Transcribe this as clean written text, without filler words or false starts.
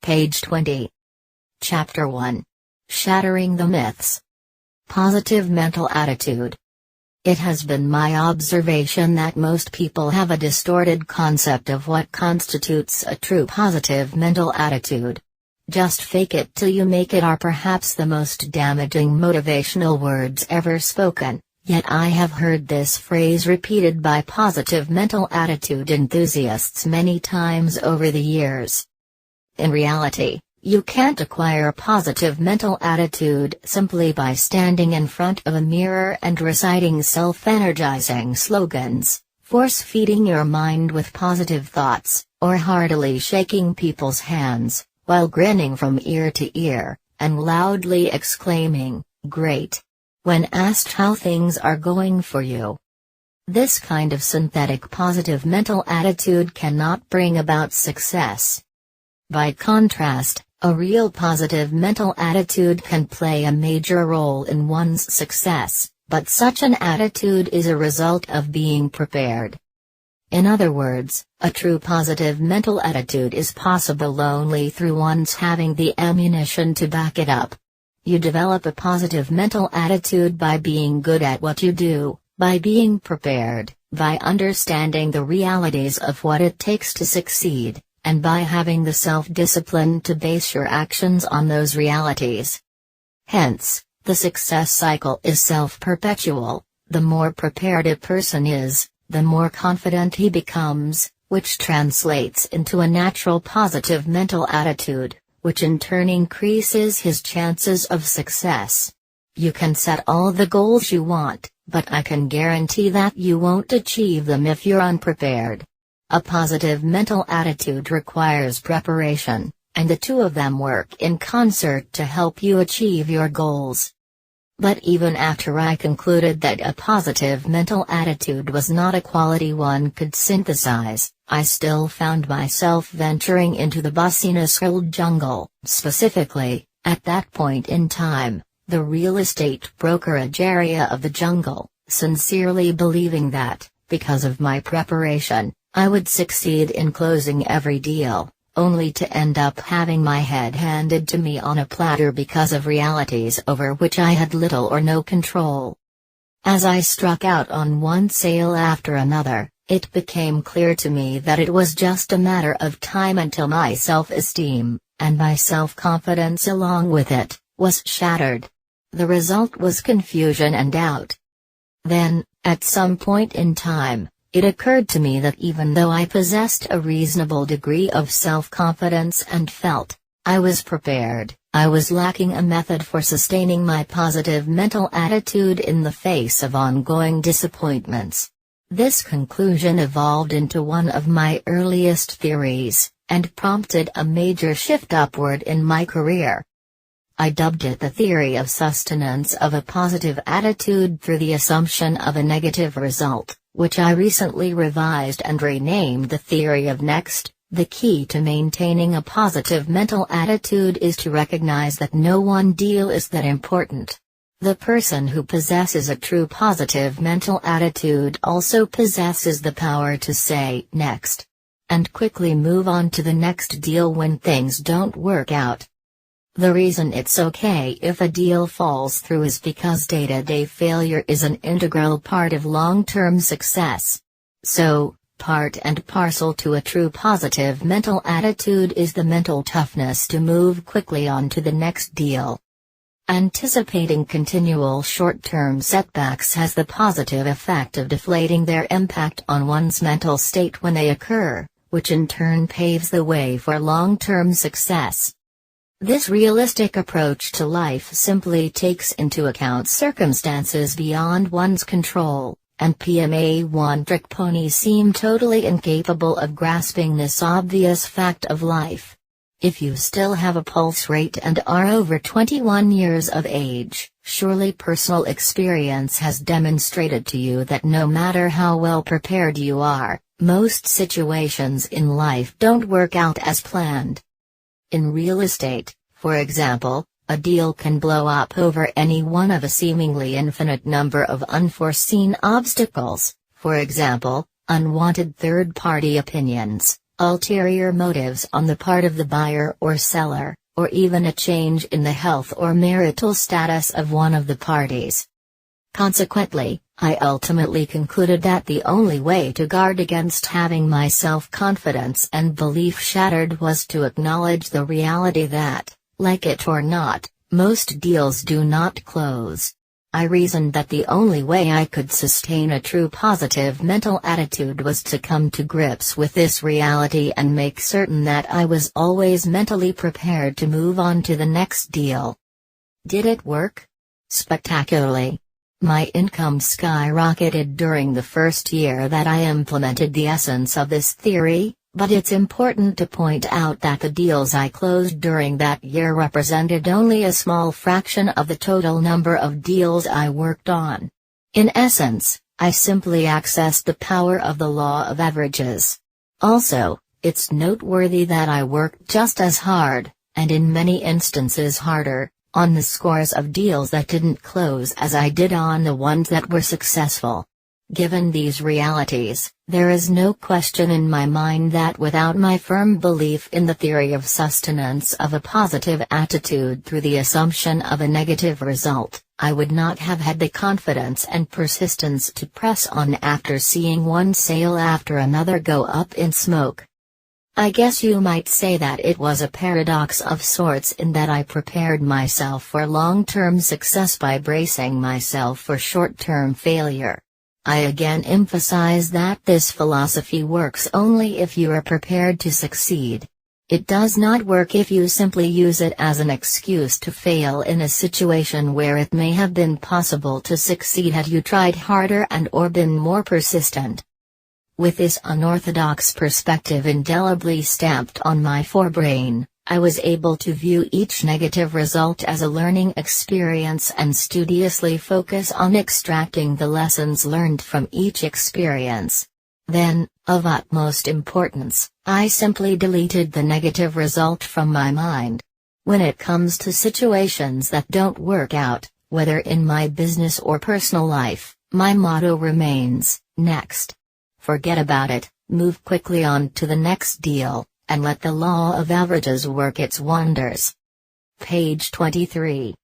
Page 20. Chapter 1. Shattering the Myths. Positive Mental Attitude. It has been my observation that most people have a distorted concept of what constitutes a true positive mental attitude. Just fake it till you make it are perhaps the most damaging motivational words ever spoken, yet I have heard this phrase repeated by positive mental attitude enthusiasts many times over the years. In reality, you can't acquire a positive mental attitude simply by standing in front of a mirror and reciting self-energizing slogans, force-feeding your mind with positive thoughts, or heartily shaking people's hands, while grinning from ear to ear, and loudly exclaiming, "Great!" when asked how things are going for you. This kind of synthetic positive mental attitude cannot bring about success. By contrast, a real positive mental attitude can play a major role in one's success, but such an attitude is a result of being prepared. In other words, a true positive mental attitude is possible only through one's having the ammunition to back it up. You develop a positive mental attitude by being good at what you do, by being prepared, by understanding the realities of what it takes to succeed, and by having the self-discipline to base your actions on those realities. Hence, the success cycle is self-perpetual. The more prepared a person is, the more confident he becomes, which translates into a natural positive mental attitude, which in turn increases his chances of success. You can set all the goals you want, but I can guarantee that you won't achieve them if you're unprepared. A positive mental attitude requires preparation, and the two of them work in concert to help you achieve your goals. But even after I concluded that a positive mental attitude was not a quality one could synthesize, I still found myself venturing into the bussiness-filled jungle. Specifically, at that point in time, the real estate brokerage area of the jungle, sincerely believing that, because of my preparation, I would succeed in closing every deal, only to end up having my head handed to me on a platter because of realities over which I had little or no control. As I struck out on one sale after another, it became clear to me that it was just a matter of time until my self-esteem, and my self-confidence along with it, was shattered. The result was confusion and doubt. Then, at some point in time, it occurred to me that even though I possessed a reasonable degree of self-confidence and felt I was prepared, I was lacking a method for sustaining my positive mental attitude in the face of ongoing disappointments. This conclusion evolved into one of my earliest theories, and prompted a major shift upward in my career. I dubbed it the theory of sustenance of a positive attitude through the assumption of a negative result, which I recently revised and renamed the theory of next. The key to maintaining a positive mental attitude is to recognize that no one deal is that important. The person who possesses a true positive mental attitude also possesses the power to say next, and quickly move on to the next deal when things don't work out. The reason it's okay if a deal falls through is because day-to-day failure is an integral part of long-term success. So, part and parcel to a true positive mental attitude is the mental toughness to move quickly on to the next deal. Anticipating continual short-term setbacks has the positive effect of deflating their impact on one's mental state when they occur, which in turn paves the way for long-term success. This realistic approach to life simply takes into account circumstances beyond one's control, and PMA one-trick ponies seem totally incapable of grasping this obvious fact of life. If you still have a pulse rate and are over 21 years of age, surely personal experience has demonstrated to you that no matter how well prepared you are, most situations in life don't work out as planned. In real estate, for example, a deal can blow up over any one of a seemingly infinite number of unforeseen obstacles, for example, unwanted third-party opinions, ulterior motives on the part of the buyer or seller, or even a change in the health or marital status of one of the parties. Consequently, I ultimately concluded that the only way to guard against having my self-confidence and belief shattered was to acknowledge the reality that, like it or not, most deals do not close. I reasoned that the only way I could sustain a true positive mental attitude was to come to grips with this reality and make certain that I was always mentally prepared to move on to the next deal. Did it work? Spectacularly. My income skyrocketed during the first year that I implemented the essence of this theory, but it's important to point out that the deals I closed during that year represented only a small fraction of the total number of deals I worked on. In essence, I simply accessed the power of the law of averages. Also, it's noteworthy that I worked just as hard, and in many instances harder, on the scores of deals that didn't close as I did on the ones that were successful. Given these realities, there is no question in my mind that without my firm belief in the theory of sustenance of a positive attitude through the assumption of a negative result, I would not have had the confidence and persistence to press on after seeing one sale after another go up in smoke. I guess you might say that it was a paradox of sorts in that I prepared myself for long-term success by bracing myself for short-term failure. I again emphasize that this philosophy works only if you are prepared to succeed. It does not work if you simply use it as an excuse to fail in a situation where it may have been possible to succeed had you tried harder and/or been more persistent. With this unorthodox perspective indelibly stamped on my forebrain, I was able to view each negative result as a learning experience and studiously focus on extracting the lessons learned from each experience. Then, of utmost importance, I simply deleted the negative result from my mind. When it comes to situations that don't work out, whether in my business or personal life, my motto remains, next. Forget about it, move quickly on to the next deal, and let the law of averages work its wonders. Page 23.